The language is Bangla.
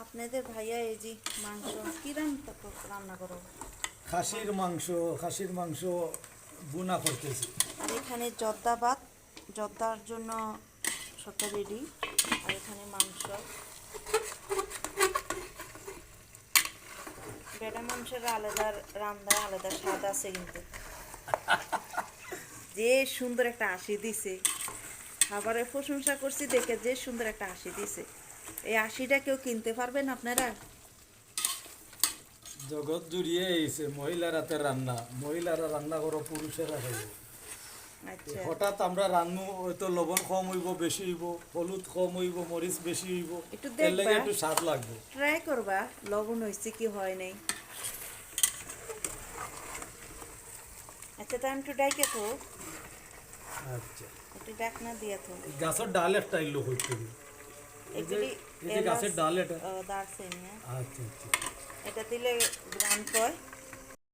আপনাদের ভাইয়া এই যে মাংস কি রান্না করো? খাসির মাংস বুনা করতেছি। আর এখানে জর্দা ভাত, জর্দার জন্য সব রেডি। আর এখানে মাংস, বেটা মাংসের আলাদা রান্না, আলাদা স্বাদ আছে। কিন্তু যে সুন্দর একটা হাসি দিছে, খাবারের প্রশংসা করছি দেখে যে সুন্দর একটা হাসি দিছে, এই হাসিটা কেউ কিনতে পারবেন আপনারা? জগৎ জুড়িয়ে এসে মহিলার হাতে রান্না, মহিলারা রান্না করো, পুরুষেরা খাইব। আচ্ছা, হঠাৎ আমরা রান্নু, হয়তো লবণ কম হইব, বেশি হইব, হলুদ কম হইব, মরিচ বেশি হইব, একটু এর লাগে দেখবা, একটু স্বাদ লাগবে। ট্রাই করবা লবণ হয়েছে কি হয় নাই। আচ্ছা, তা আমি একটু ডাইকে তো, আচ্ছা, একটু ডাক না দিয়ে তো। এই গাছের ডাল একটা ইল্লো হইতে হবে। এই যে এগুলি এই যে গাছের ডাল এটা। দারচিনি, আচ্ছা আচ্ছা। এটা দিলে গ্রাম কয়।